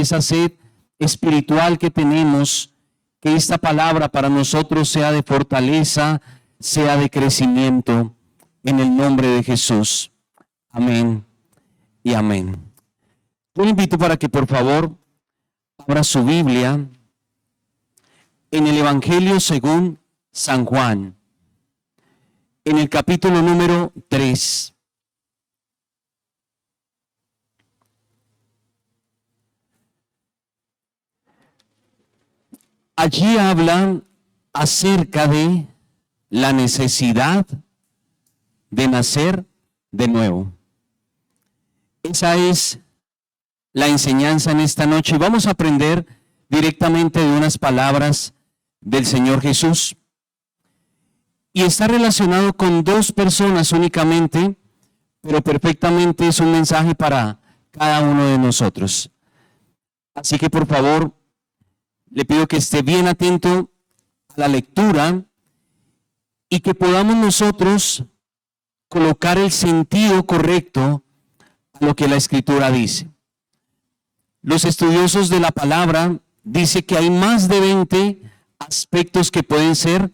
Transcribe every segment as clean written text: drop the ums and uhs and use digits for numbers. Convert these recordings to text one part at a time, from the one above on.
esa sed espiritual que tenemos, que esta palabra para nosotros sea de fortaleza, sea de crecimiento, en el nombre de Jesús. Amén y amén. Yo le invito para que por favor abra su Biblia en el Evangelio según San Juan, en el capítulo número 3. Allí hablan acerca de la necesidad de nacer de nuevo. Esa es la enseñanza en esta noche. Vamos a aprender directamente de unas palabras del Señor Jesús. Y está relacionado con dos personas únicamente, pero perfectamente es un mensaje para cada uno de nosotros. Así que por favor, le pido que esté bien atento a la lectura y que podamos nosotros colocar el sentido correcto a lo que la Escritura dice. Los estudiosos de la palabra dicen que hay más de 20 aspectos que pueden ser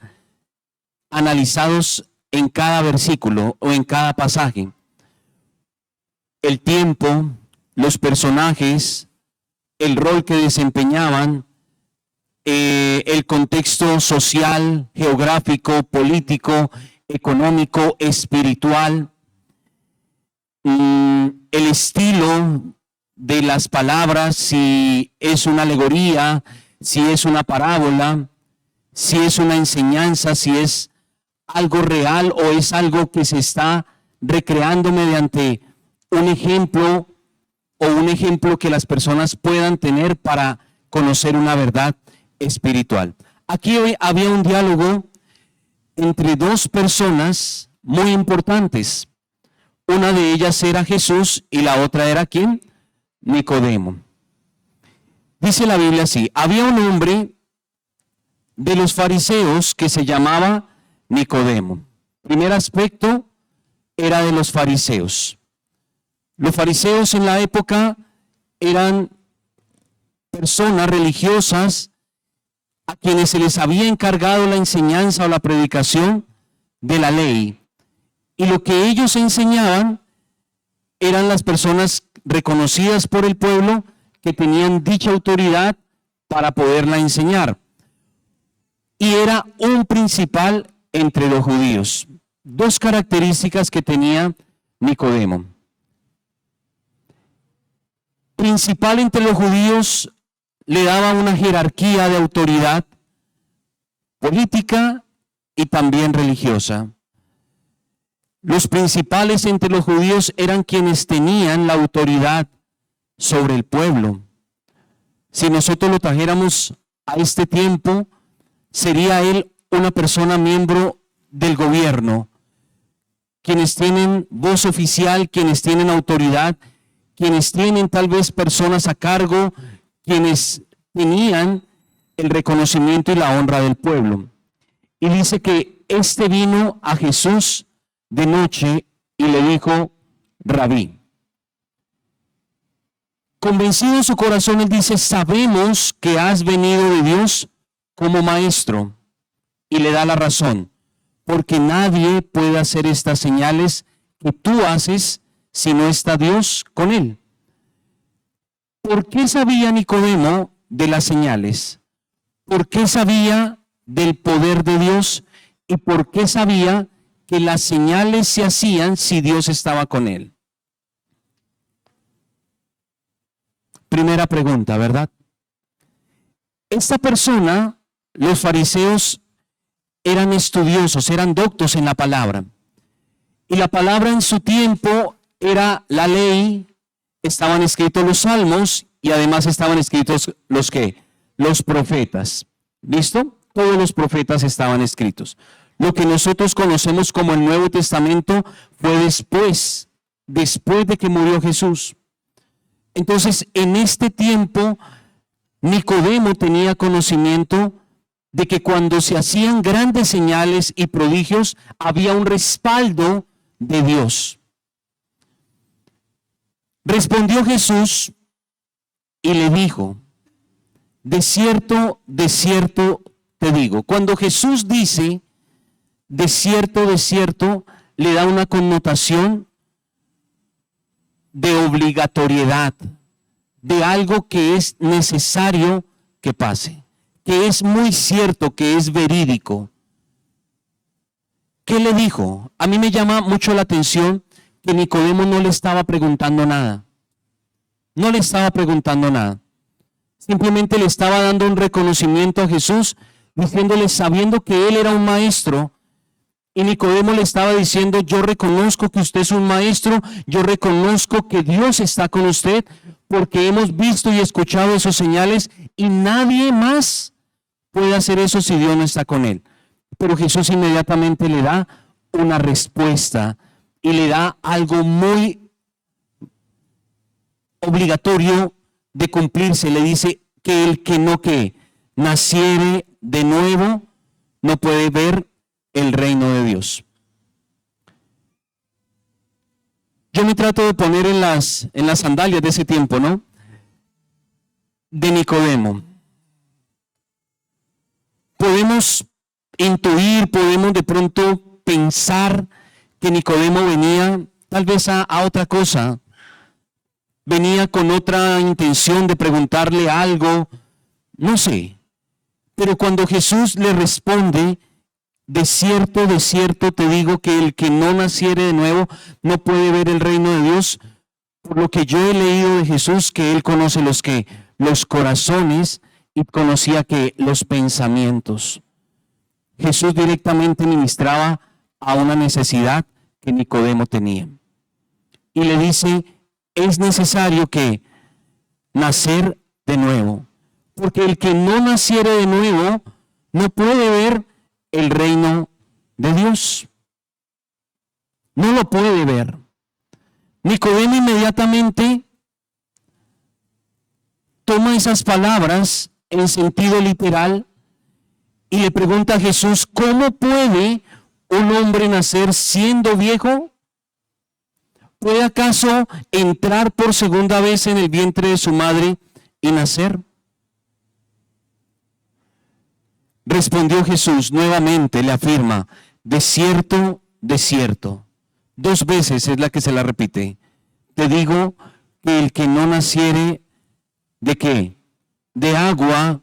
analizados en cada versículo o en cada pasaje. El tiempo, los personajes, el rol que desempeñaban, el contexto social, geográfico, político, económico, espiritual, el estilo de las palabras, si es una alegoría, si es una parábola, si es una enseñanza, si es algo real o es algo que se está recreando mediante un ejemplo o un ejemplo que las personas puedan tener para conocer una verdad espiritual. Aquí hoy había un diálogo entre dos personas muy importantes. Una de ellas era Jesús y la otra era ¿quién? Nicodemo. Dice la Biblia así: había un hombre de los fariseos que se llamaba Nicodemo. Primer aspecto, era de los fariseos. Los fariseos en la época eran personas religiosas a quienes se les había encargado la enseñanza o la predicación de la ley. Y lo que ellos enseñaban eran las personas reconocidas por el pueblo que tenían dicha autoridad para poderla enseñar. Y era un principal entre los judíos. Dos características que tenía Nicodemo. Principal entre los judíos, le daba una jerarquía de autoridad política y también religiosa. Los principales entre los judíos eran quienes tenían la autoridad sobre el pueblo. Si nosotros lo trajéramos a este tiempo, sería él una persona miembro del gobierno, quienes tienen voz oficial, quienes tienen autoridad, quienes tienen tal vez personas a cargo, quienes tenían el reconocimiento y la honra del pueblo. Y dice que este vino a Jesús de noche y le dijo: Rabí. Convencido en su corazón, él dice: sabemos que has venido de Dios como maestro. Y le da la razón, porque nadie puede hacer estas señales que tú haces si no está Dios con él. ¿Por qué sabía Nicodemo de las señales? ¿Por qué sabía del poder de Dios? ¿Y por qué sabía que las señales se hacían si Dios estaba con él? Primera pregunta, ¿verdad? Esta persona, los fariseos, eran estudiosos, eran doctos en la palabra. Y la palabra en su tiempo era la ley, estaban escritos los salmos y además estaban escritos los ¿qué? Los profetas. ¿Listo? Todos los profetas estaban escritos. Lo que nosotros conocemos como el Nuevo Testamento fue después de que murió Jesús. Entonces, en este tiempo, Nicodemo tenía conocimiento de que cuando se hacían grandes señales y prodigios, había un respaldo de Dios. Respondió Jesús y le dijo, de cierto te digo. Cuando Jesús dice, de cierto, le da una connotación de obligatoriedad, de algo que es necesario que pase, que es muy cierto, que es verídico. ¿Qué le dijo? A mí me llama mucho la atención que Nicodemo no le estaba preguntando nada. No le estaba preguntando nada. Simplemente le estaba dando un reconocimiento a Jesús, diciéndole, sabiendo que él era un maestro. Y Nicodemo le estaba diciendo, yo reconozco que usted es un maestro, yo reconozco que Dios está con usted, porque hemos visto y escuchado esos señales y nadie más puede hacer eso si Dios no está con él. Pero Jesús inmediatamente le da una respuesta y le da algo muy obligatorio de cumplirse. Le dice que el que no naciere de nuevo no puede ver el reino de Dios. Yo me trato de poner en las sandalias de ese tiempo, ¿no? De Nicodemo. Podemos intuir, podemos de pronto pensar que Nicodemo venía tal vez a otra cosa. Venía con otra intención de preguntarle algo, no sé. Pero cuando Jesús le responde, de cierto te digo que el que no naciere de nuevo no puede ver el reino de Dios. Por lo que yo he leído de Jesús, que él conoce los corazones y conocía que los pensamientos. Jesús directamente ministraba a una necesidad que Nicodemo tenía. Y le dice, es necesario que nacer de nuevo. Porque el que no naciere de nuevo no puede ver el reino de Dios. No lo puede ver. Nicodemo inmediatamente toma esas palabras en sentido literal y le pregunta a Jesús, ¿cómo puede un hombre nacer siendo viejo? ¿Puede acaso entrar por segunda vez en el vientre de su madre y nacer? Respondió Jesús, nuevamente le afirma, de cierto, 2 veces es la que se la repite. Te digo que el que no naciere, ¿de qué? De agua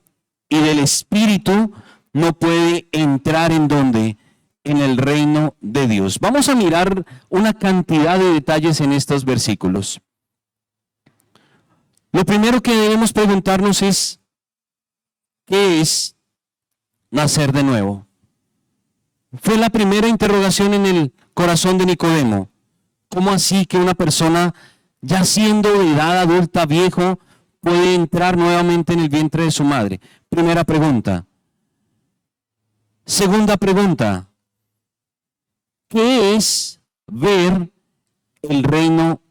y del Espíritu, no puede entrar ¿en dónde? En el reino de Dios. Vamos a mirar una cantidad de detalles en estos versículos. Lo primero que debemos preguntarnos es, ¿qué es nacer de nuevo? Fue la primera interrogación en el corazón de Nicodemo. ¿Cómo así que una persona ya siendo de edad adulta, viejo, puede entrar nuevamente en el vientre de su madre? Primera pregunta. Segunda pregunta. ¿Qué es ver el reino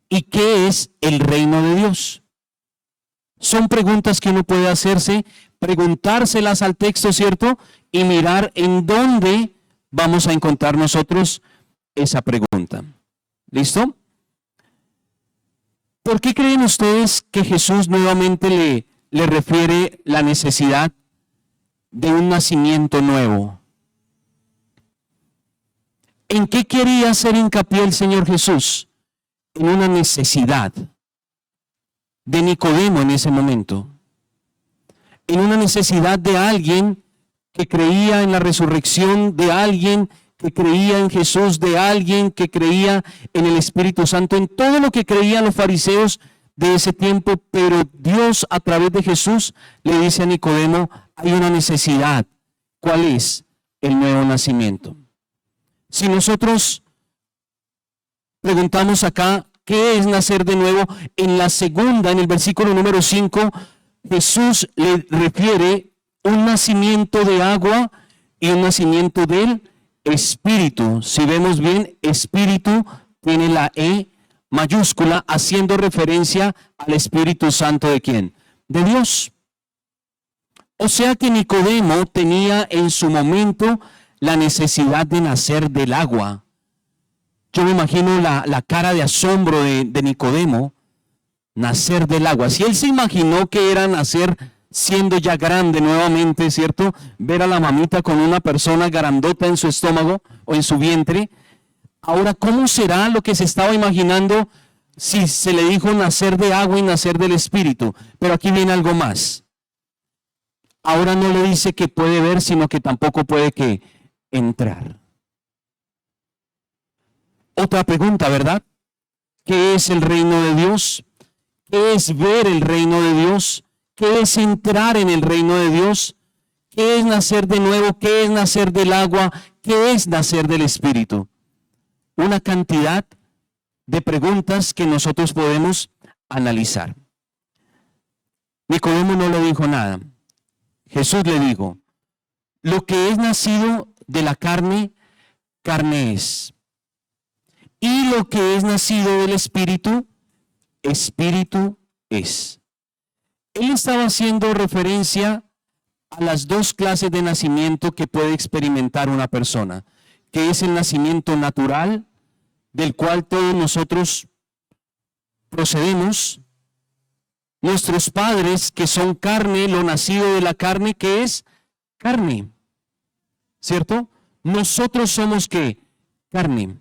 y qué es el reino de Dios? Son preguntas que uno puede hacerse, preguntárselas al texto, ¿cierto? Y mirar en dónde vamos a encontrar nosotros esa pregunta. ¿Listo? ¿Por qué creen ustedes que Jesús nuevamente le refiere la necesidad de un nacimiento nuevo? ¿En qué quería hacer hincapié el Señor Jesús? En una necesidad de Nicodemo en ese momento. En una necesidad de alguien que creía en la resurrección, de alguien que creía en Jesús, de alguien que creía en el Espíritu Santo, en todo lo que creían los fariseos de ese tiempo, pero Dios a través de Jesús le dice a Nicodemo, hay una necesidad. ¿Cuál es? El nuevo nacimiento. Si nosotros preguntamos acá, ¿qué es nacer de nuevo? En la segunda, en el versículo número 5, Jesús le refiere un nacimiento de agua y un nacimiento del Espíritu. Si vemos bien, Espíritu tiene la E mayúscula, haciendo referencia al Espíritu Santo ¿de quién? De Dios. O sea que Nicodemo tenía en su momento la necesidad de nacer del agua. Yo me imagino la cara de asombro de Nicodemo nacer del agua. Si él se imaginó que era nacer siendo ya grande nuevamente, ¿cierto? Ver a la mamita con una persona grandota en su estómago o en su vientre. Ahora, ¿cómo será lo que se estaba imaginando si se le dijo nacer de agua y nacer del Espíritu? Pero aquí viene algo más. Ahora no le dice que puede ver, sino que tampoco puede que entrar. Otra pregunta, ¿verdad? ¿Qué es el reino de Dios? ¿Qué es ver el reino de Dios? ¿Qué es entrar en el reino de Dios? ¿Qué es nacer de nuevo? ¿Qué es nacer del agua? ¿Qué es nacer del Espíritu? Una cantidad de preguntas que nosotros podemos analizar. Nicodemo no le dijo nada. Jesús le dijo, lo que es nacido de la carne, carne es. Y lo que es nacido del Espíritu, Espíritu es. Él estaba haciendo referencia a las dos clases de nacimiento que puede experimentar una persona, que es el nacimiento natural, del cual todos nosotros procedemos. Nuestros padres, que son carne, lo nacido de la carne, que es carne, ¿cierto? Nosotros somos ¿qué? Carne.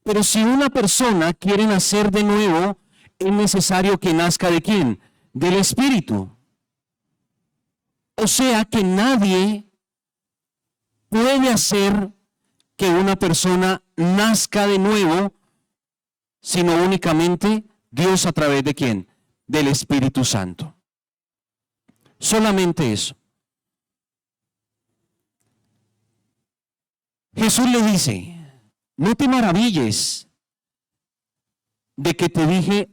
Pero si una persona quiere nacer de nuevo, es necesario que nazca ¿de quién? Del Espíritu. O sea que nadie puede hacer que una persona nazca de nuevo, sino únicamente Dios a través de quién? Del Espíritu Santo. Solamente eso. Jesús le dice, no te maravilles de que te dije,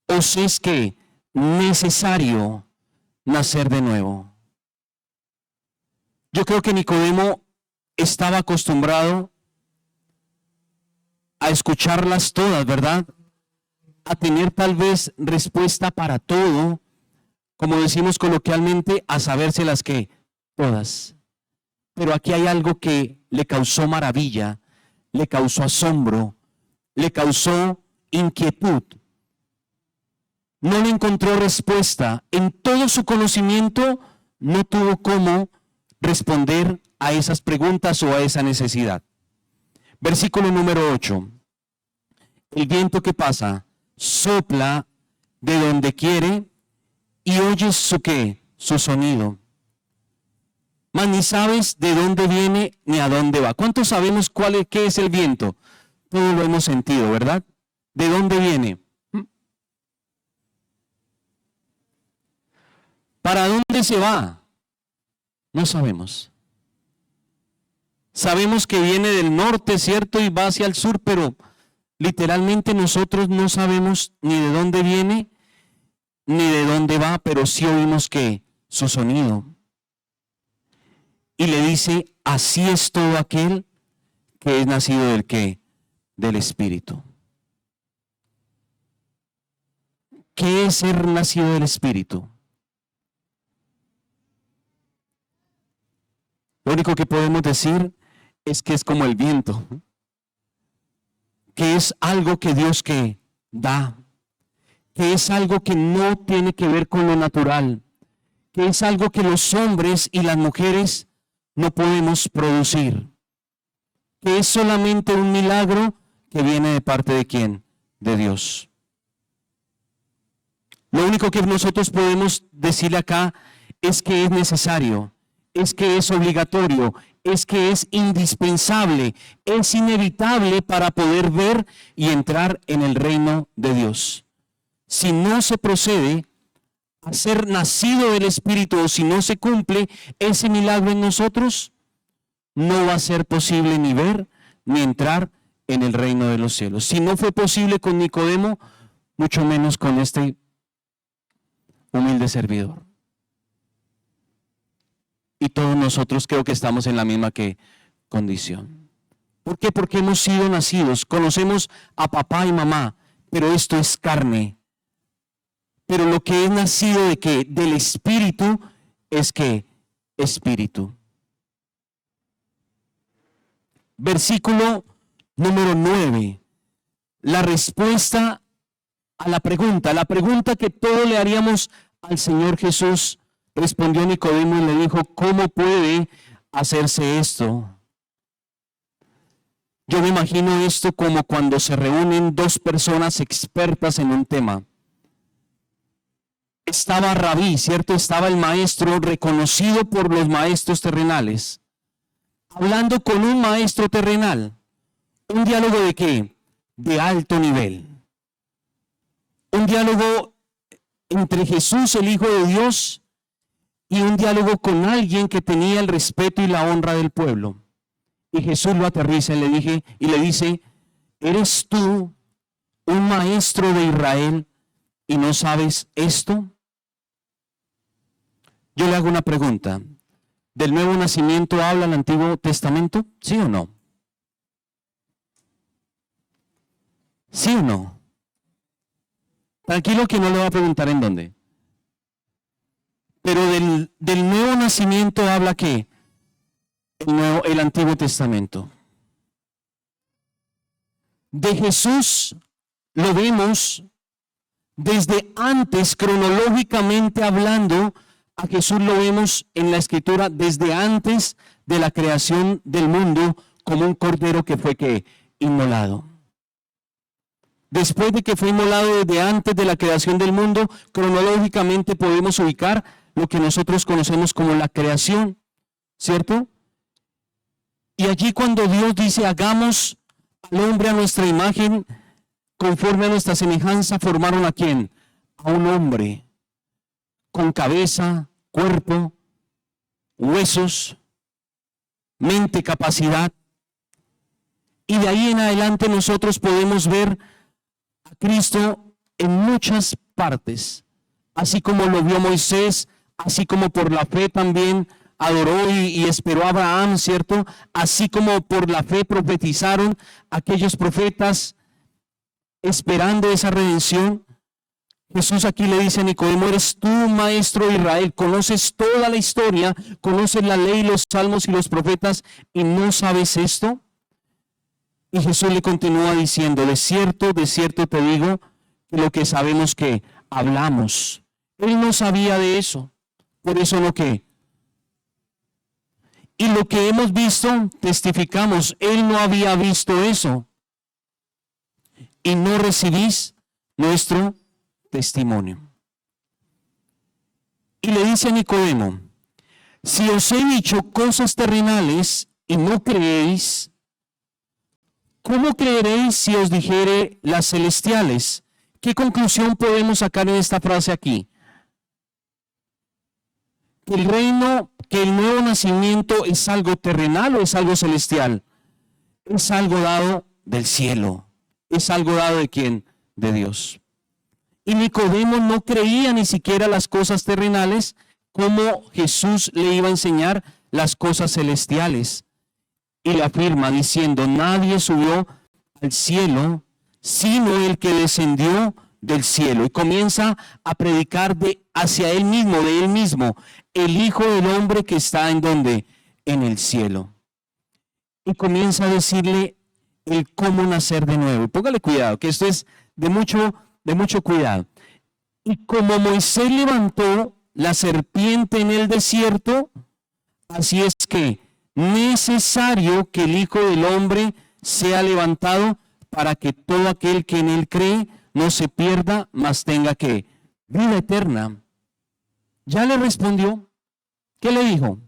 os es que necesario nacer de nuevo. Yo creo que Nicodemo estaba acostumbrado a escucharlas todas, ¿verdad? A tener tal vez respuesta para todo, como decimos coloquialmente, a sabérselas que todas. Pero aquí hay algo que le causó maravilla, le causó asombro, le causó inquietud. No le encontró respuesta. En todo su conocimiento no tuvo cómo responder a esas preguntas o a esa necesidad. Versículo número 8. El viento que pasa sopla de donde quiere y oyes su ¿qué? Su sonido. Mas ni sabes de dónde viene ni a dónde va. ¿Cuántos sabemos qué es el viento? Todos lo hemos sentido, ¿verdad? ¿De dónde viene? ¿Para dónde se va? No sabemos. Sabemos que viene del norte, ¿cierto? Y va hacia el sur, pero literalmente nosotros no sabemos ni de dónde viene, ni de dónde va, pero sí oímos que su sonido. Y le dice, así es todo aquel que es nacido del ¿qué? Del Espíritu. ¿Qué es ser nacido del Espíritu? Lo único que podemos decir es que es como el viento, que es algo que Dios que da, que es algo que no tiene que ver con lo natural, que es algo que los hombres y las mujeres no podemos producir, que es solamente un milagro que viene de parte de ¿quién? De Dios. Lo único que nosotros podemos decirle acá es que es necesario, es que es obligatorio, es que es indispensable, es inevitable para poder ver y entrar en el reino de Dios. Si no se procede a ser nacido del Espíritu o si no se cumple ese milagro en nosotros, no va a ser posible ni ver ni entrar en el reino de los cielos. Si no fue posible con Nicodemo, mucho menos con este humilde servidor. Y todos nosotros creo que estamos en la misma condición. ¿Por qué? Porque hemos sido nacidos, conocemos a papá y mamá, pero esto es carne. Pero lo que es nacido de ¿qué? Del Espíritu es que Espíritu. Versículo número 9. La respuesta a la pregunta que todos le haríamos al Señor Jesús. Respondió Nicodemo y le dijo, ¿cómo puede hacerse esto? Yo me imagino esto como cuando se reúnen dos personas expertas en un tema. Estaba Rabí, ¿cierto? Estaba el maestro reconocido por los maestros terrenales, hablando con un maestro terrenal. ¿Un diálogo de qué? De alto nivel. Un diálogo entre Jesús, el Hijo de Dios, y un diálogo con alguien que tenía el respeto y la honra del pueblo. Y Jesús lo aterriza y le dice, ¿eres tú un maestro de Israel y no sabes esto? Yo le hago una pregunta. ¿Del nuevo nacimiento habla el Antiguo Testamento? ¿Sí o no? ¿Sí o no? Tranquilo que no le voy a preguntar en dónde. Pero del nuevo nacimiento habla ¿qué? El Antiguo Testamento. De Jesús lo vemos desde antes, cronológicamente hablando. A Jesús lo vemos en la Escritura desde antes de la creación del mundo como un cordero que fue ¿qué? Inmolado. Después de que fue inmolado desde antes de la creación del mundo, cronológicamente podemos ubicar lo que nosotros conocemos como la creación, ¿cierto? Y allí cuando Dios dice, hagamos al hombre a nuestra imagen, conforme a nuestra semejanza, formaron ¿a quién? A un hombre con cabeza, cuerpo, huesos, mente, capacidad. Y de ahí en adelante nosotros podemos ver a Cristo en muchas partes, así como lo vio Moisés, así como por la fe también adoró y esperó a Abraham, ¿cierto? Así como por la fe profetizaron aquellos profetas esperando esa redención. Jesús aquí le dice a Nicodemo, eres tú maestro de Israel, conoces toda la historia, conoces la ley, los salmos y los profetas y no sabes esto. Y Jesús le continúa diciendo, de cierto te digo, que lo que sabemos que hablamos. Él no sabía de eso, por eso no que. Y lo que hemos visto, testificamos, él no había visto eso. Y no recibís nuestro testimonio. Y le dice a Nicodemo, si os he dicho cosas terrenales y no creéis, ¿cómo creeréis si os dijere las celestiales? ¿Qué conclusión podemos sacar en esta frase aquí? Que el reino, que el nuevo nacimiento es algo terrenal o es algo celestial. Es algo dado del cielo. Es algo dado de quién? De Dios. Y Nicodemo no creía ni siquiera las cosas terrenales, como Jesús le iba a enseñar las cosas celestiales. Y le afirma diciendo, nadie subió al cielo, sino el que descendió del cielo. Y comienza a predicar hacia él mismo, de él mismo, el Hijo del Hombre que está en donde, en el cielo. Y comienza a decirle el cómo nacer de nuevo. Y póngale cuidado, que esto es de mucho cuidado. Y como Moisés levantó la serpiente en el desierto, así es que necesario que el Hijo del Hombre sea levantado para que todo aquel que en él cree no se pierda, mas tenga que vida eterna. Ya le respondió. ¿Qué le dijo?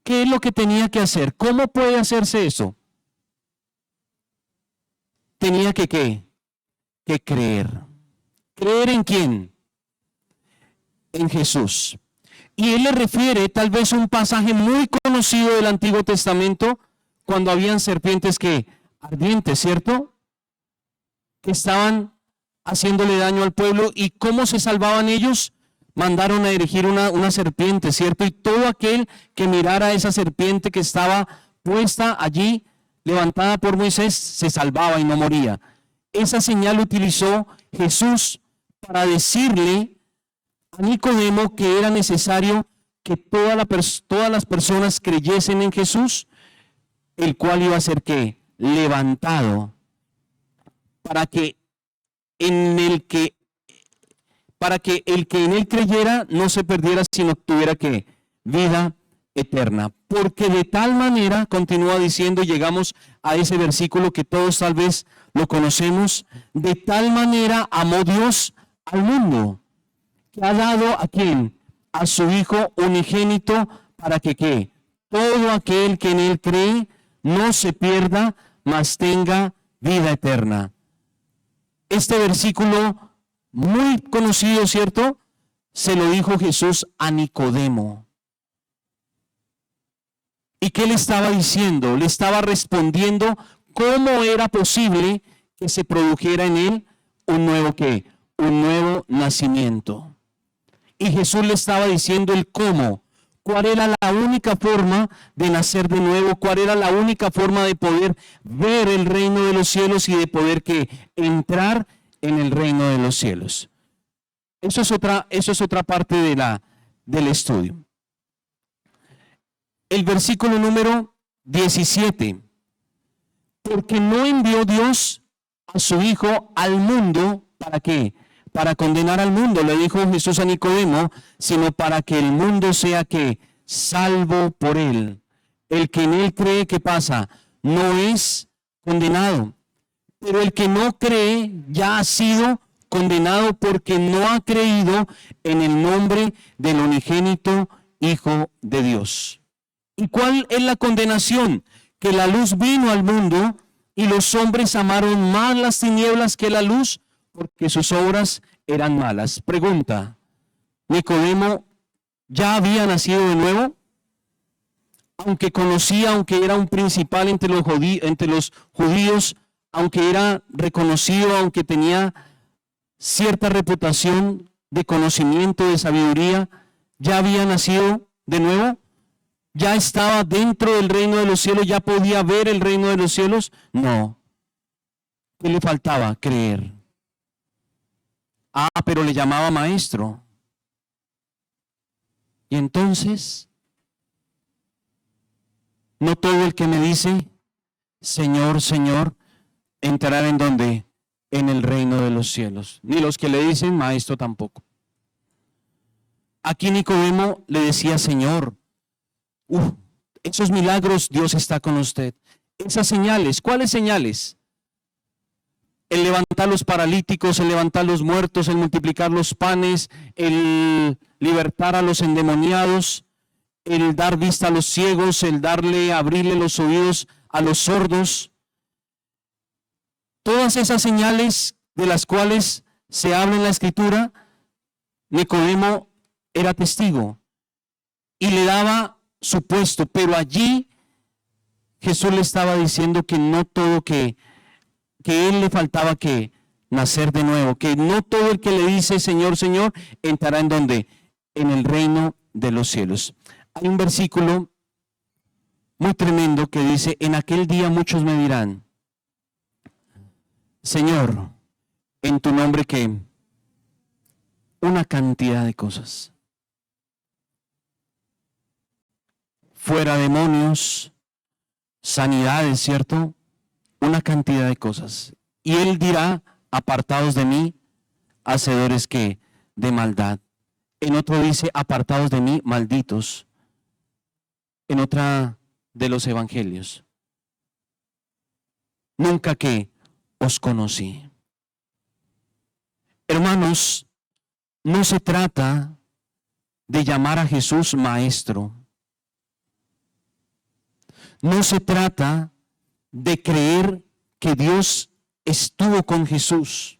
¿Qué es lo que tenía que hacer? ¿Cómo puede hacerse eso? Tenía que ¿qué? Que creer. ¿Creer en quién? En Jesús. Y él le refiere tal vez a un pasaje muy conocido del Antiguo Testamento, cuando habían serpientes que ardientes, ¿cierto? Que estaban haciéndole daño al pueblo. ¿Y cómo se salvaban ellos? Mandaron a erigir una serpiente, ¿cierto? Y todo aquel que mirara a esa serpiente que estaba puesta allí, levantada por Moisés, se salvaba y no moría. Esa señal utilizó Jesús para decirle a Nicodemo que era necesario que todas las personas creyesen en Jesús, el cual iba a ser ¿qué? Levantado, para que para que el que en él creyera no se perdiera, sino tuviera que vida eterna. Porque de tal manera, continúa diciendo, y llegamos a ese versículo que todos tal vez lo conocemos, de tal manera amó Dios al mundo, que ha dado a quién, a su Hijo unigénito, para que ¿qué? Todo aquel que en él cree no se pierda, mas tenga vida eterna. Este versículo muy conocido, ¿cierto? Se lo dijo Jesús a Nicodemo. ¿Y qué le estaba diciendo? Le estaba respondiendo cómo era posible que se produjera en él un nuevo ¿qué? Un nuevo nacimiento. Y Jesús le estaba diciendo el cómo. ¿Cuál era la única forma de nacer de nuevo? ¿Cuál era la única forma de poder ver el reino de los cielos y de poder ¿qué? Entrar en el reino de los cielos? Eso es otra parte del estudio. El versículo número 17. Porque no envió Dios a su Hijo al mundo, ¿para qué? Para condenar al mundo, le dijo Jesús a Nicodemo, sino para que el mundo sea que salvo por él. El que en él cree, ¿qué pasa? No es condenado. Pero el que no cree ya ha sido condenado porque no ha creído en el nombre del unigénito Hijo de Dios. ¿Y cuál es la condenación? Que la luz vino al mundo y los hombres amaron más las tinieblas que la luz porque sus obras eran malas. Pregunta, ¿Nicodemo ya había nacido de nuevo? Aunque conocía, aunque era un principal entre los judíos, aunque era reconocido, aunque tenía cierta reputación de conocimiento, de sabiduría, ¿ya había nacido de nuevo? ¿Ya estaba dentro del reino de los cielos? ¿Ya podía ver el reino de los cielos? No. ¿Qué le faltaba? Creer. Pero le llamaba maestro. Y entonces, no todo el que me dice, Señor, Señor, entrará en donde, en el reino de los cielos. Ni los que le dicen maestro tampoco. Aquí Nicodemo le decía, Señor, esos milagros, Dios está con usted. Esas señales, ¿cuáles señales? El levantar los paralíticos, el levantar los muertos, el multiplicar los panes, el libertar a los endemoniados, el dar vista a los ciegos, el abrirle los oídos a los sordos. Todas esas señales de las cuales se habla en la Escritura, Nicodemo era testigo y le daba su puesto, pero allí Jesús le estaba diciendo que no todo, que él le faltaba que nacer de nuevo, que no todo el que le dice Señor, Señor, entrará en donde, en el reino de los cielos. Hay un versículo muy tremendo que dice, en aquel día muchos me dirán, Señor, en tu nombre que una cantidad de cosas. Fuera demonios, sanidades, ¿cierto? Una cantidad de cosas. Y él dirá, apartados de mí, hacedores que de maldad. En otro dice, apartados de mí, malditos. En otra de los evangelios. Nunca que os conocí. Hermanos, no se trata de llamar a Jesús maestro. No se trata de creer que Dios estuvo con Jesús.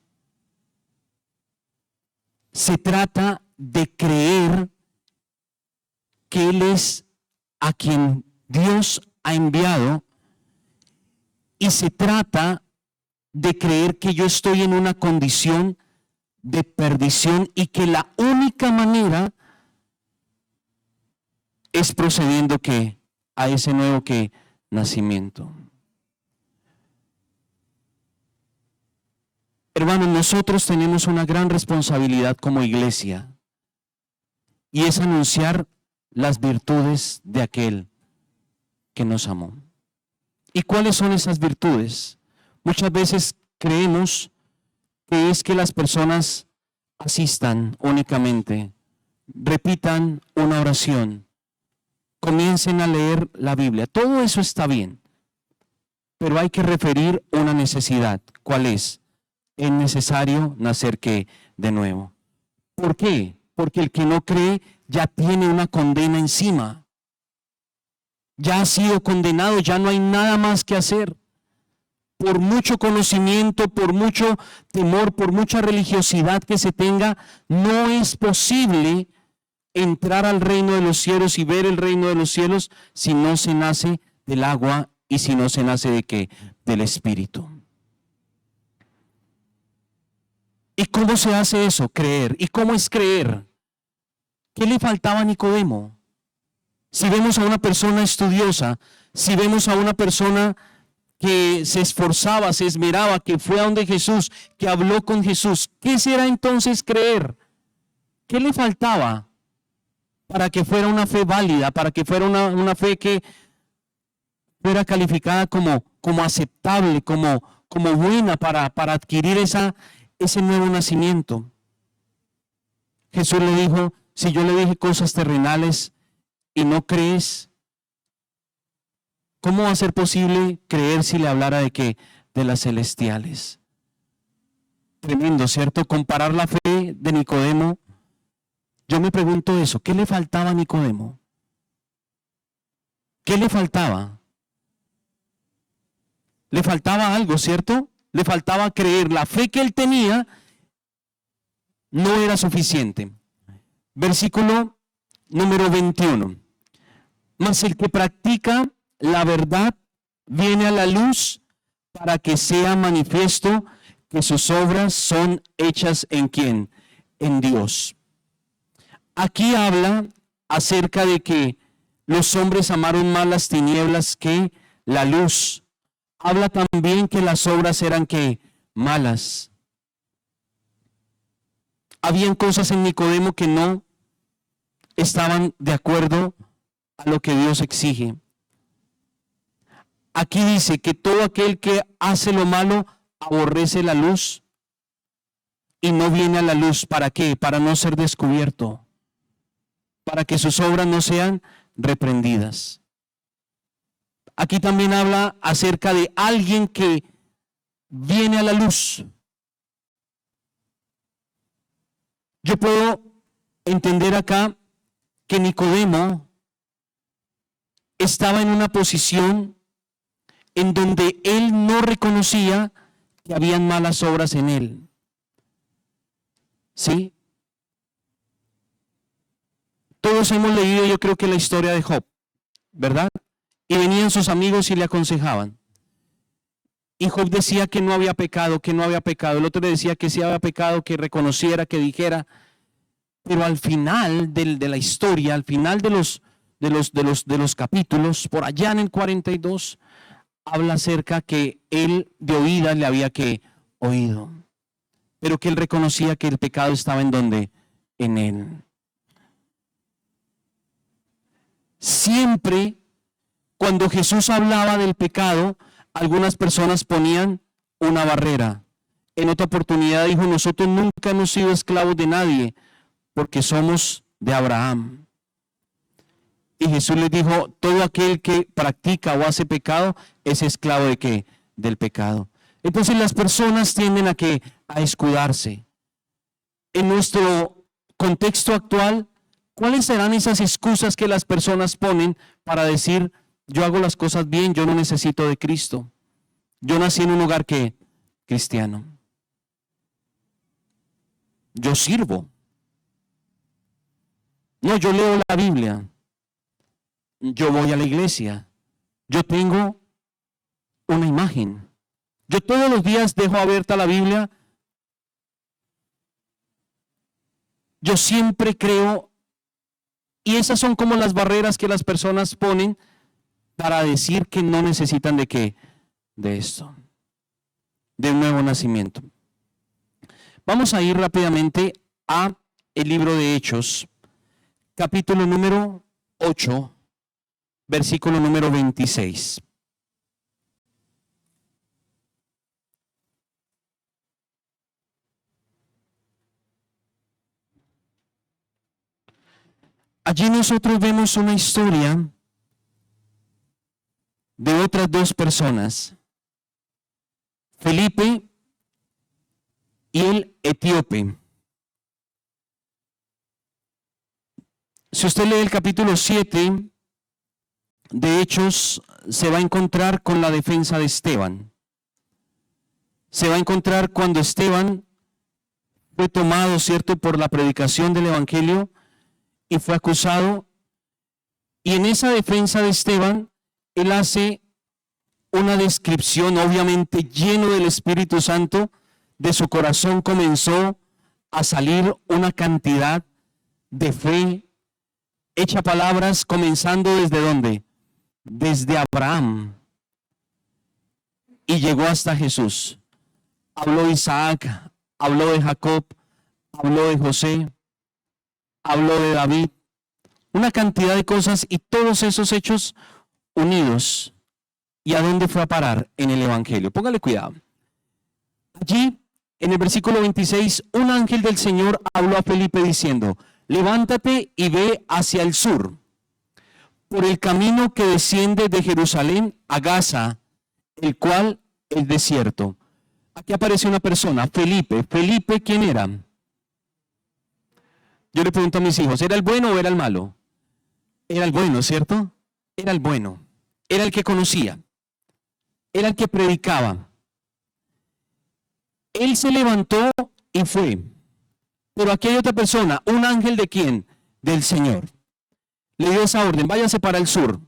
Se trata de creer que Él es a quien Dios ha enviado, y se trata de creer que yo estoy en una condición de perdición y que la única manera es procediendo que a ese nuevo que nacimiento. Hermanos, nosotros tenemos una gran responsabilidad como iglesia y es anunciar las virtudes de aquel que nos amó. ¿Y cuáles son esas virtudes? Muchas veces creemos que es que las personas asistan únicamente, repitan una oración, comiencen a leer la Biblia. Todo eso está bien, pero hay que referir una necesidad. ¿Cuál es? Es necesario nacer ¿qué? De nuevo. ¿Por qué? Porque el que no cree ya tiene una condena encima. Ya ha sido condenado, ya no hay nada más que hacer. Por mucho conocimiento, por mucho temor, por mucha religiosidad que se tenga, no es posible entrar al reino de los cielos y ver el reino de los cielos si no se nace del agua y si no se nace de qué? Del Espíritu. ¿Y cómo se hace eso? Creer. ¿Y cómo es creer? ¿Qué le faltaba a Nicodemo? Si vemos a una persona estudiosa, si vemos a una persona que se esforzaba, se esmeraba, que fue a donde Jesús, que habló con Jesús, ¿qué será entonces creer? ¿Qué le faltaba para que fuera una fe válida, para que fuera una fe que fuera calificada como aceptable, como buena para adquirir ese nuevo nacimiento? Jesús le dijo, si yo le dije cosas terrenales y no crees, ¿cómo va a ser posible creer si le hablara de qué? De las celestiales. Tremendo, ¿cierto? Comparar la fe de Nicodemo. Yo me pregunto eso, ¿qué le faltaba a Nicodemo? ¿Qué le faltaba? Le faltaba algo, ¿cierto? Le faltaba creer. La fe que él tenía no era suficiente. Versículo número 21. Mas el que practica la verdad viene a la luz para que sea manifiesto que sus obras son hechas ¿en quién? En Dios. Aquí habla acerca de que los hombres amaron más las tinieblas que la luz. Habla también que las obras eran ¿qué? Malas. Habían cosas en Nicodemo que no estaban de acuerdo a lo que Dios exige. Aquí dice que todo aquel que hace lo malo aborrece la luz y no viene a la luz. ¿Para qué? Para no ser descubierto, para que sus obras no sean reprendidas. Aquí también habla acerca de alguien que viene a la luz. Yo puedo entender acá que Nicodemo estaba en una posición en donde él no reconocía que habían malas obras en él. ¿Sí? Todos hemos leído, yo creo que la historia de Job, ¿verdad? Y venían sus amigos y le aconsejaban. Y Job decía que no había pecado, que no había pecado. El otro le decía que sí había pecado, que reconociera, que dijera. Pero al final de la historia, al final de los capítulos, por allá en el 42, habla acerca que él de oídas le había que oído, pero que él reconocía que el pecado estaba en donde, en él. Siempre cuando Jesús hablaba del pecado, algunas personas ponían una barrera. En otra oportunidad dijo, nosotros nunca hemos sido esclavos de nadie, porque somos de Abraham. Y Jesús les dijo, todo aquel que practica o hace pecado es esclavo de ¿qué? Del pecado. Entonces las personas tienden a ¿qué? A escudarse. En nuestro contexto actual, ¿cuáles serán esas excusas que las personas ponen para decir, yo hago las cosas bien, yo no necesito de Cristo? Yo nací en un hogar ¿qué? Cristiano. Yo sirvo. No, yo leo la Biblia. Yo voy a la iglesia. Yo tengo una imagen. Yo todos los días dejo abierta la Biblia. Yo siempre creo, y esas son como las barreras que las personas ponen para decir que no necesitan de qué, de esto, de un nuevo nacimiento. Vamos a ir rápidamente a el libro de Hechos, capítulo número 8, versículo número 26. Allí nosotros vemos una historia de otras dos personas, Felipe y el etíope. Si usted lee el capítulo 7 de Hechos, se va a encontrar con la defensa de Esteban. Se va a encontrar cuando Esteban fue tomado, ¿cierto?, por la predicación del Evangelio y fue acusado. Y en esa defensa de Esteban, él hace una descripción, obviamente lleno del Espíritu Santo. De su corazón comenzó a salir una cantidad de fe, hecha palabras, comenzando ¿desde dónde? Desde Abraham. Y llegó hasta Jesús. Habló de Isaac, habló de Jacob, habló de José, habló de David. Una cantidad de cosas y todos esos hechos unidos. ¿Y a dónde fue a parar? En el Evangelio. Póngale cuidado. Allí, en el versículo 26, un ángel del Señor habló a Felipe diciendo: levántate y ve hacia el sur, por el camino que desciende de Jerusalén a Gaza, el cual es desierto. Aquí aparece una persona, Felipe. ¿Felipe quién era? Yo le pregunto a mis hijos, ¿era el bueno o era el malo? Era el bueno, ¿cierto? Era el bueno. Era el que conocía. Era el que predicaba. Él se levantó y fue. Pero aquí hay otra persona, un ángel ¿de quién? Del Señor. Le dio esa orden, váyase para el sur.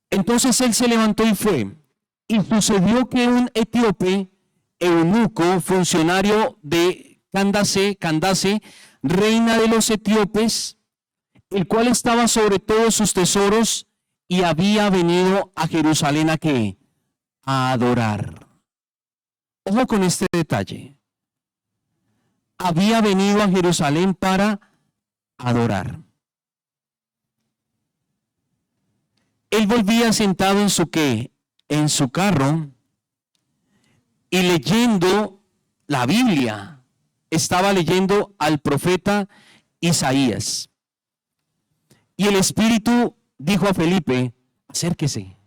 Entonces él se levantó y fue. Y sucedió que un etíope, eunuco, funcionario de Candace, reina de los etíopes, el cual estaba sobre todos sus tesoros y había venido a Jerusalén ¿a qué? A adorar. Ojo con este detalle. Había venido a Jerusalén para adorar. Él volvía sentado en su ¿qué? En su carro y leyendo la Biblia. Estaba leyendo al profeta Isaías. Y el Espíritu dijo a Felipe: acérquese,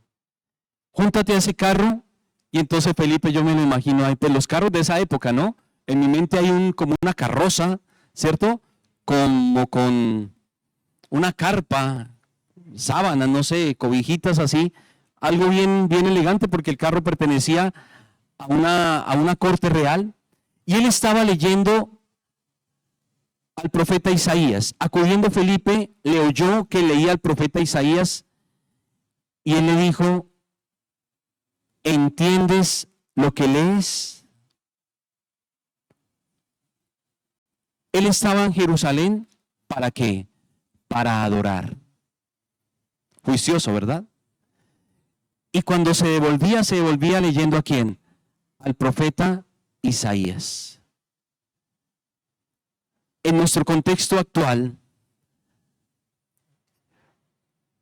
júntate a ese carro. Y entonces Felipe, yo me lo imagino ahí, pues los carros de esa época, ¿no? En mi mente hay como una carroza, ¿cierto? Como con una carpa, sábanas, no sé, cobijitas así, algo bien elegante, porque el carro pertenecía a una corte real. Y él estaba leyendo al profeta Isaías. Acudiendo Felipe, le oyó que leía al profeta Isaías y él le dijo: ¿entiendes lo que lees? Él estaba en Jerusalén, ¿para qué? Para adorar. Juicioso, ¿verdad? Y cuando se devolvía leyendo ¿a quién? Al profeta Isaías. En nuestro contexto actual,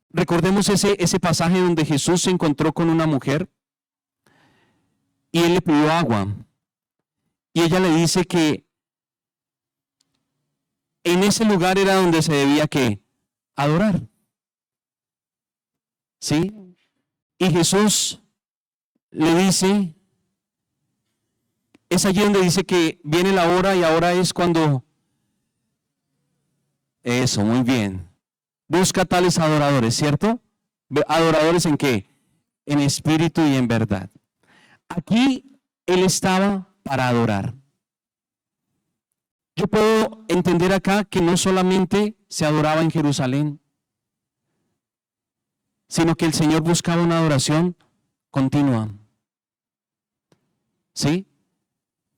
recordemos ese pasaje donde Jesús se encontró con una mujer y él le pidió agua. Y ella le dice que en ese lugar era donde se debía ¿qué? Adorar. ¿Sí? Y Jesús le dice, es allí donde dice que viene la hora y ahora es cuando... Eso, muy bien. Busca tales adoradores, ¿cierto? ¿Adoradores en qué? En espíritu y en verdad. Aquí él estaba para adorar. Yo puedo entender acá que no solamente se adoraba en Jerusalén, sino que el Señor buscaba una adoración continua. ¿Sí?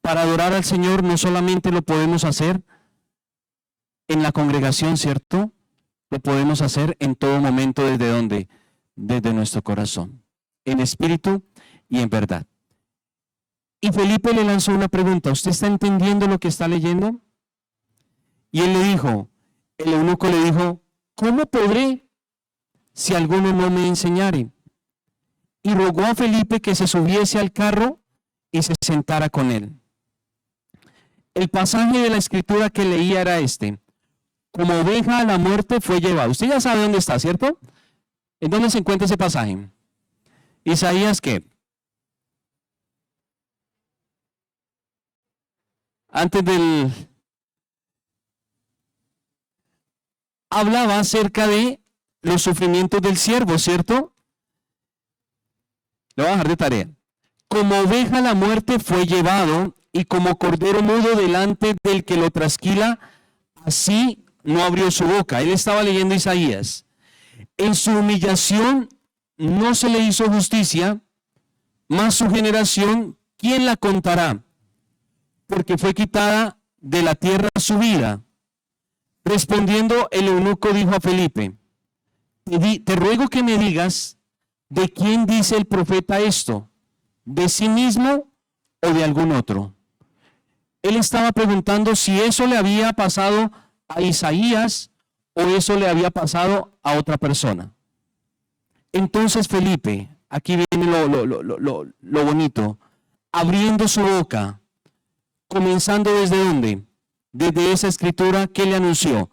Para adorar al Señor no solamente lo podemos hacer en la congregación, ¿cierto? Lo podemos hacer en todo momento. ¿Desde dónde? Desde nuestro corazón, en espíritu y en verdad. Y Felipe le lanzó una pregunta: ¿usted está entendiendo lo que está leyendo? Y él le dijo, el eunuco le dijo: ¿cómo podré si alguno no me enseñare? Y rogó a Felipe que se subiese al carro y se sentara con él. El pasaje de la escritura que leía era este: como oveja a la muerte fue llevado. Usted ya sabe dónde está, ¿cierto? ¿En dónde se encuentra ese pasaje? Isaías, ¿qué? Antes del... Hablaba acerca de los sufrimientos del siervo, ¿cierto? Lo voy a dejar de tarea. Como oveja a la muerte fue llevado, y como cordero mudo delante del que lo trasquila, así no abrió su boca. Él estaba leyendo Isaías. En su humillación no se le hizo justicia, mas su generación, ¿quién la contará? Porque fue quitada de la tierra su vida. Respondiendo, el eunuco dijo a Felipe, te ruego que me digas, ¿de quién dice el profeta esto? ¿De sí mismo o de algún otro? Él estaba preguntando si eso le había pasado a Isaías o eso le había pasado a otra persona. Entonces Felipe, aquí viene lo bonito, abriendo su boca, comenzando desde dónde, desde esa escritura que le anunció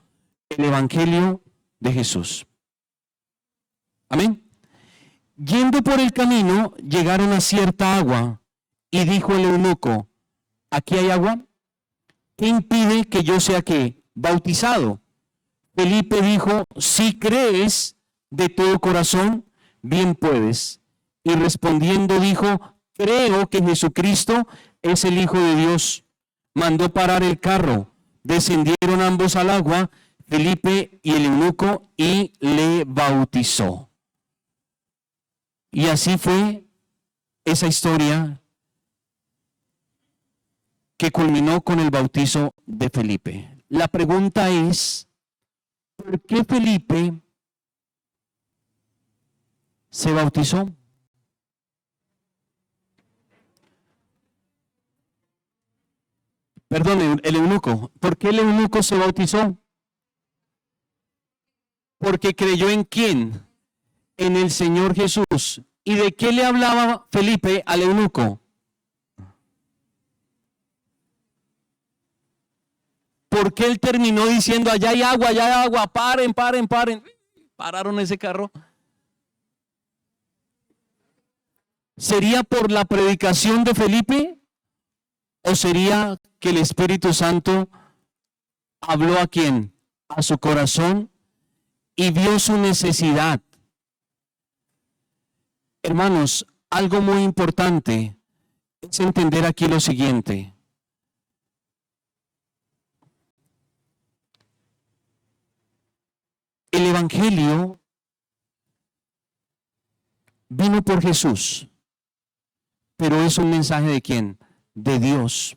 el evangelio de Jesús. Amén. Yendo por el camino, llegaron a cierta agua, y dijo el eunuco, ¿aquí hay agua? ¿Qué impide que yo sea ¿qué? Bautizado? Felipe dijo, si crees de todo corazón, bien puedes. Y respondiendo dijo, creo que Jesucristo es el Hijo de Dios. Mandó parar el carro, descendieron ambos al agua, Felipe y el eunuco, y le bautizó. Y así fue esa historia que culminó con el bautizo de Felipe. La pregunta es, ¿por qué Felipe se bautizó? Perdón, el eunuco. ¿Por qué el eunuco se bautizó? Porque creyó en quién, en el Señor Jesús. ¿Y de qué le hablaba Felipe al eunuco? Porque él terminó diciendo, allá hay agua, paren. Pararon ese carro. ¿Sería por la predicación de Felipe? ¿O sería que el Espíritu Santo habló a quién? A su corazón y vio su necesidad. Hermanos, algo muy importante es entender aquí lo siguiente. El Evangelio vino por Jesús, pero es un mensaje ¿de quién? De Dios.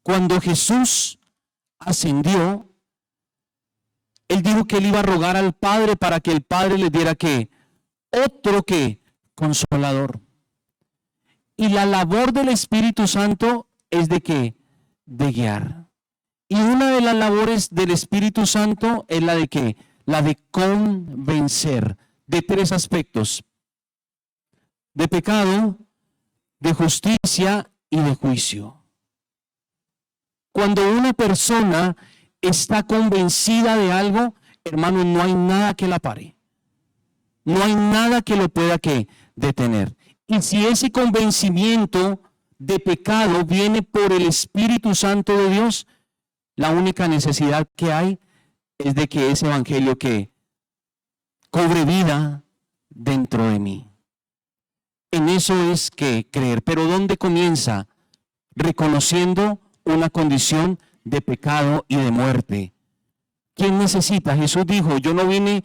Cuando Jesús ascendió, Él dijo que Él iba a rogar al Padre para que el Padre le diera ¿qué? Otro ¿qué? Consolador. Y la labor del Espíritu Santo es ¿de qué? De guiar. Y una de las labores del Espíritu Santo es la de ¿qué? La de convencer de tres aspectos: de pecado, de justicia y de juicio. Cuando una persona está convencida de algo, hermano, no hay nada que la pare. No hay nada que lo pueda ¿qué? Detener. Y si ese convencimiento de pecado viene por el Espíritu Santo de Dios, la única necesidad que hay es de que ese evangelio que cobre vida dentro de mí. En eso es que creer. Pero ¿dónde comienza? Reconociendo una condición de pecado y de muerte. ¿Quién necesita? Jesús dijo, yo no vine,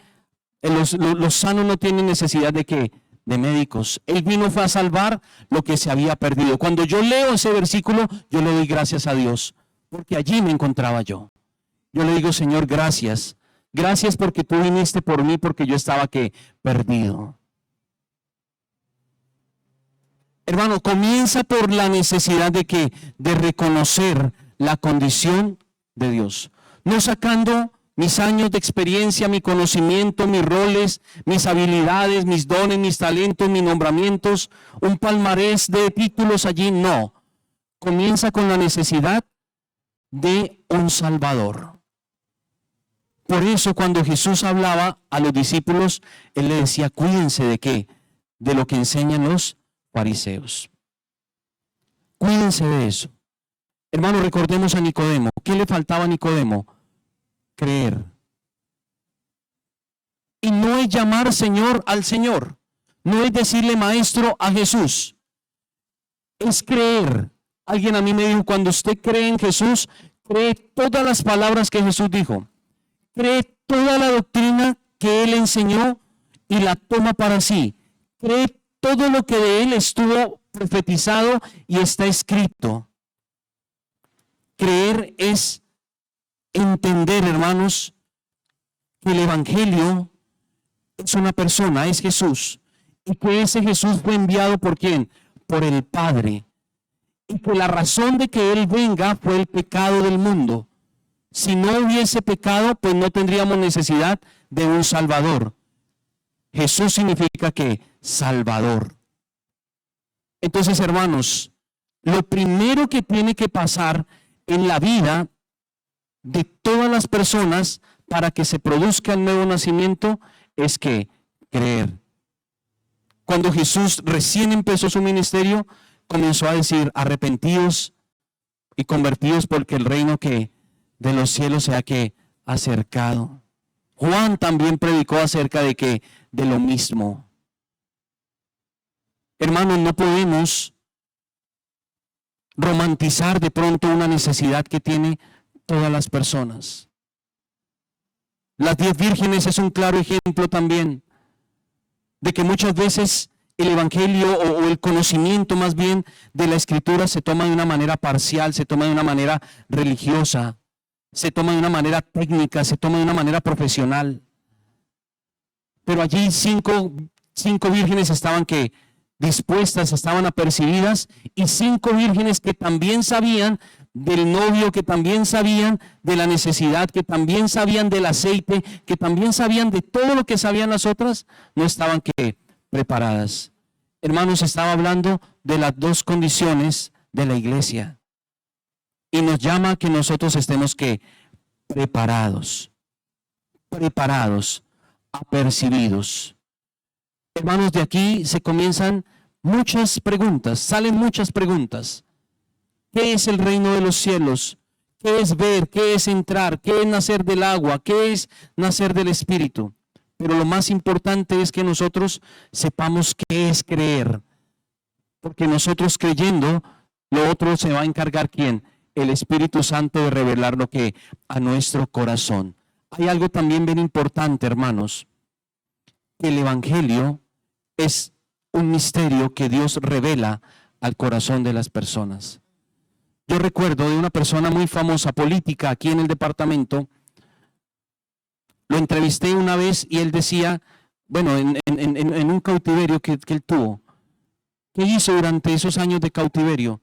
los sanos no tienen necesidad de ¿qué? De médicos. Él vino fue a salvar lo que se había perdido. Cuando yo leo ese versículo, yo le doy gracias a Dios, porque allí me encontraba yo. Yo le digo, Señor, gracias. Gracias porque tú viniste por mí, porque yo estaba ¿qué? Perdido. Hermano, comienza por la necesidad de ¿qué? De reconocer la condición de Dios. No sacando mis años de experiencia, mi conocimiento, mis roles, mis habilidades, mis dones, mis talentos, mis nombramientos, un palmarés de títulos allí, no. Comienza con la necesidad de un Salvador. Por eso cuando Jesús hablaba a los discípulos, Él le decía, cuídense de qué, de lo que enseñan los fariseos. Cuídense de eso. Hermano, recordemos a Nicodemo. ¿Qué le faltaba a Nicodemo? Creer. Y no es llamar Señor al Señor. No es decirle maestro a Jesús. Es creer. Alguien a mí me dijo, cuando usted cree en Jesús, cree todas las palabras que Jesús dijo. Cree toda la doctrina que Él enseñó y la toma para sí. Cree todo lo que de Él estuvo profetizado y está escrito. Creer es entender, hermanos, que el Evangelio es una persona, es Jesús. Y que ese Jesús fue enviado ¿por quién? Por el Padre. Y que la razón de que Él venga fue el pecado del mundo. Si no hubiese pecado, pues no tendríamos necesidad de un Salvador. Jesús significa que Salvador. Entonces, hermanos, lo primero que tiene que pasar en la vida de todas las personas para que se produzca el nuevo nacimiento es que creer. Cuando Jesús recién empezó su ministerio, comenzó a decir, arrepentidos y convertidos porque el reino que de los cielos se ha que acercado. Juan también predicó acerca de que de lo mismo. Hermanos, no podemos romantizar de pronto una necesidad que tienen todas las personas. Las 10 vírgenes es un claro ejemplo también de que muchas veces el evangelio o el conocimiento más bien de la escritura se toma de una manera parcial, se toma de una manera religiosa, se toma de una manera técnica, se toma de una manera profesional. Pero allí cinco vírgenes estaban que dispuestas, estaban apercibidas, y 5 vírgenes que también sabían del novio, que también sabían de la necesidad, que también sabían del aceite, que también sabían de todo lo que sabían las otras, no estaban que preparadas. Hermanos, estaba hablando de las 2 condiciones de la iglesia y nos llama a que nosotros estemos que preparados, apercibidos. Hermanos, de aquí se comienzan muchas preguntas, salen muchas preguntas. ¿Qué es el reino de los cielos? ¿Qué es ver? ¿Qué es entrar? ¿Qué es nacer del agua? ¿Qué es nacer del Espíritu? Pero lo más importante es que nosotros sepamos qué es creer. Porque nosotros creyendo, lo otro se va a encargar ¿quién? El Espíritu Santo de revelar lo que a nuestro corazón. Hay algo también bien importante, hermanos. El Evangelio es un misterio que Dios revela al corazón de las personas. Yo recuerdo de una persona muy famosa, política, aquí en el departamento. Lo entrevisté una vez y él decía, bueno, en un cautiverio que él tuvo. ¿Qué hizo durante esos años de cautiverio?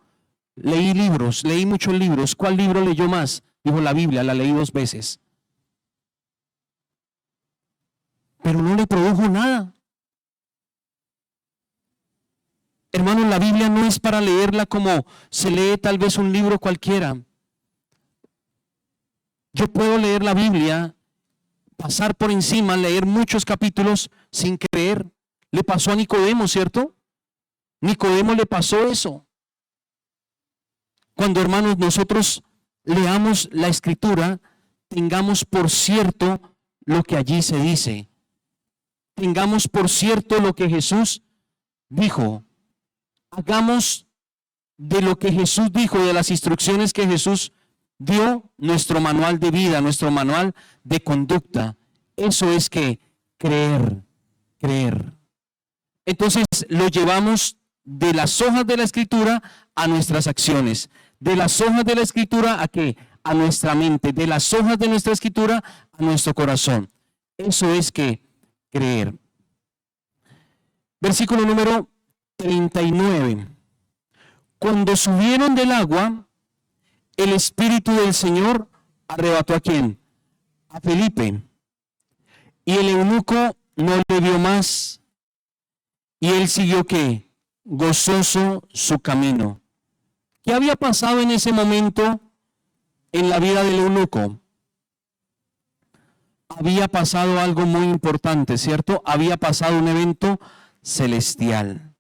Leí libros, leí muchos libros. ¿Cuál libro leyó más? Dijo, la Biblia, la leí 2 veces. Pero no le produjo nada. Hermanos, la Biblia no es para leerla como se lee tal vez un libro cualquiera. Yo puedo leer la Biblia, pasar por encima, leer muchos capítulos sin creer. Le pasó a Nicodemo, ¿cierto? Nicodemo le pasó eso. Cuando, hermanos, nosotros leamos la Escritura, tengamos por cierto lo que allí se dice. Tengamos por cierto lo que Jesús dijo. Hagamos de lo que Jesús dijo, de las instrucciones que Jesús dio, nuestro manual de vida, nuestro manual de conducta. Eso es que creer. Entonces lo llevamos de las hojas de la Escritura a nuestras acciones. De las hojas de la Escritura a ¿qué? A nuestra mente. De las hojas de nuestra Escritura a nuestro corazón. Eso es que creer. Versículo número 39. Cuando subieron del agua, el Espíritu del Señor arrebató ¿a quién? A Felipe. Y el eunuco no le vio más. Y él siguió ¿qué? Gozoso su camino. ¿Qué había pasado en ese momento en la vida del eunuco? había pasado algo muy importante, ¿cierto? Había pasado un evento celestial.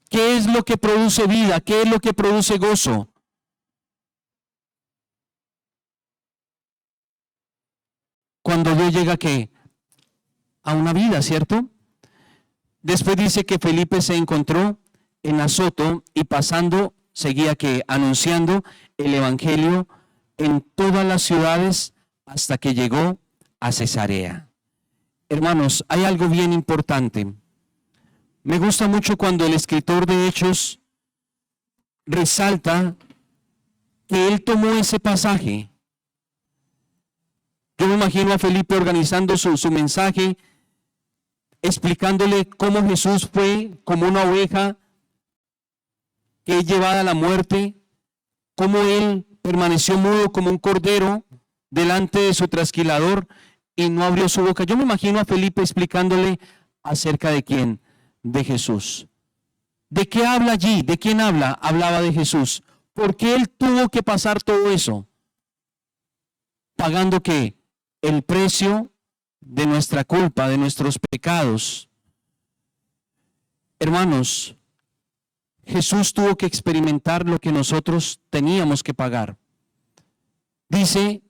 ¿Qué es lo que produce vida? ¿Qué es lo que produce gozo? Cuando Dios llega, ¿qué? A una vida, ¿cierto? Después dice que Felipe se encontró en Azoto y pasando seguía que anunciando el evangelio en todas las ciudades hasta que llegó a Cesarea. Hermanos, hay algo bien importante. Me gusta mucho cuando el escritor de Hechos resalta que él tomó ese pasaje. Yo me imagino a Felipe organizando su mensaje, explicándole cómo Jesús fue como una oveja que es llevada a la muerte, cómo él permaneció mudo como un cordero delante de su trasquilador y no abrió su boca. Yo me imagino a Felipe explicándole acerca de quién, de Jesús. ¿De qué habla allí? ¿De quién habla? Hablaba de Jesús. ¿Por qué él tuvo que pasar todo eso? Pagando ¿qué? El precio de nuestra culpa, de nuestros pecados. Hermanos, Jesús tuvo que experimentar lo que nosotros teníamos que pagar. Dice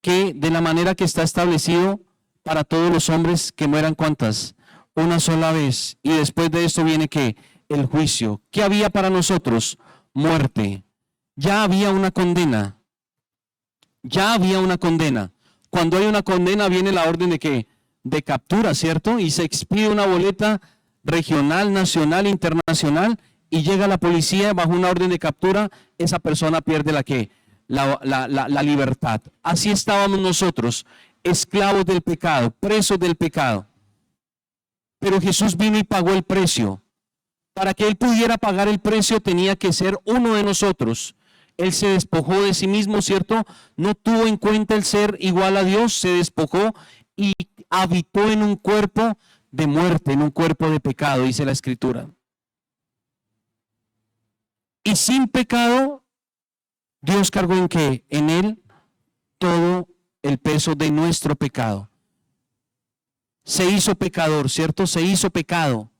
que de la manera que está establecido para todos los hombres que mueran, ¿cuántas? Una sola vez. Y después de esto viene que el juicio. ¿Qué había para nosotros? Muerte. Ya había una condena. Ya había una condena. Cuando hay una condena viene la orden de que de captura, ¿cierto? Y se expide una boleta regional, nacional, internacional y llega la policía bajo una orden de captura, esa persona pierde la libertad. Así estábamos nosotros, esclavos del pecado, presos del pecado. Pero Jesús vino y pagó el precio. Para que Él pudiera pagar el precio tenía que ser uno de nosotros. Él se despojó de sí mismo, ¿cierto? No tuvo en cuenta el ser igual a Dios, se despojó y habitó en un cuerpo de muerte, en un cuerpo de pecado, dice la Escritura. Y sin pecado, Dios cargó en qué? En Él todo el peso de nuestro pecado. Se hizo pecador, ¿cierto? Se hizo pecado.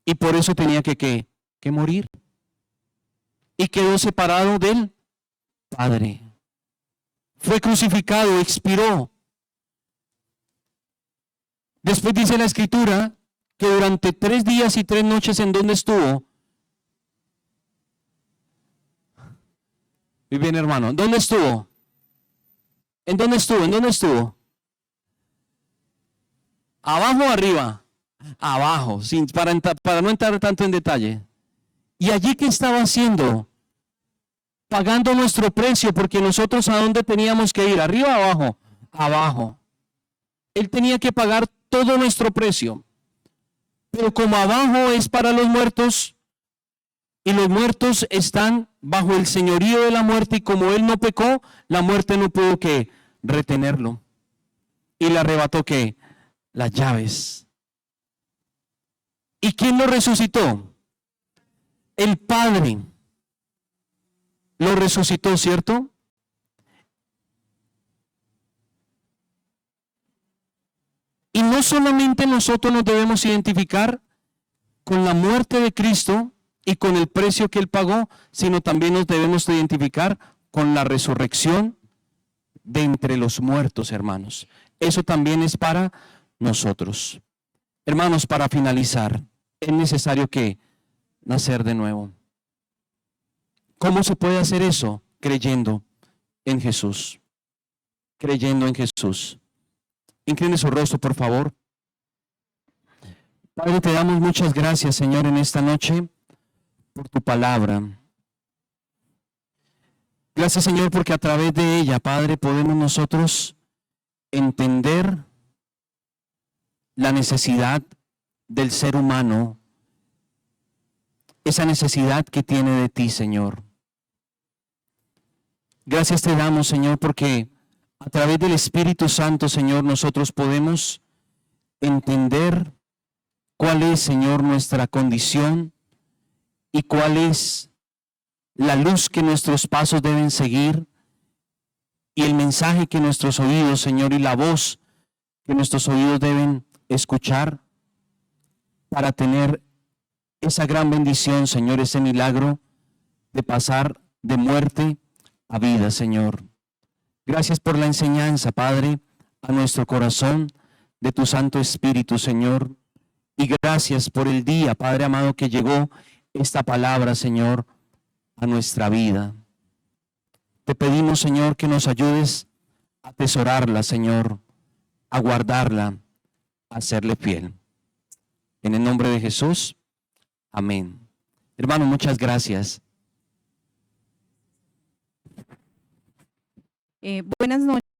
Y por eso tenía que morir. Y quedó separado del Padre. Fue crucificado, expiró. Después dice la Escritura que durante 3 días y 3 noches en donde estuvo. Muy bien, hermano. ¿Dónde estuvo? ¿En dónde estuvo? ¿En dónde estuvo? ¿Abajo o arriba? Abajo, para no entrar tanto en detalle. ¿Y allí qué estaba haciendo? Pagando nuestro precio, porque nosotros ¿a dónde teníamos que ir? ¿Arriba o abajo? Abajo. Él tenía que pagar todo nuestro precio. Pero como abajo es para los muertos, y los muertos están bajo el señorío de la muerte, y como él no pecó, la muerte no pudo que retenerlo. Y le arrebató que las llaves. ¿Y quién lo resucitó? El Padre lo resucitó, ¿cierto? Y no solamente nosotros nos debemos identificar con la muerte de Cristo y con el precio que Él pagó, sino también nos debemos identificar con la resurrección de entre los muertos, hermanos. Eso también es para nosotros. Hermanos, para finalizar, es necesario que nacer de nuevo. ¿Cómo se puede hacer eso? Creyendo en Jesús. Creyendo en Jesús. Incline su rostro, por favor. Padre, te damos muchas gracias, Señor, en esta noche por tu palabra. Gracias, Señor, porque a través de ella, Padre, podemos nosotros entender la necesidad del ser humano, esa necesidad que tiene de ti, Señor. Gracias te damos, Señor, porque a través del Espíritu Santo, Señor, nosotros podemos entender cuál es, Señor, nuestra condición y cuál es la luz que nuestros pasos deben seguir y el mensaje que nuestros oídos, Señor, y la voz que nuestros oídos deben escuchar para tener esa gran bendición, Señor, ese milagro de pasar de muerte a vida, Señor. Gracias por la enseñanza, Padre, a nuestro corazón de tu Santo Espíritu, Señor. Y gracias por el día, Padre amado, que llegó esta palabra, Señor, a nuestra vida. Te pedimos, Señor, que nos ayudes a atesorarla, Señor, a guardarla, a serle fiel. En el nombre de Jesús, amén. Hermano, muchas gracias. Buenas noches.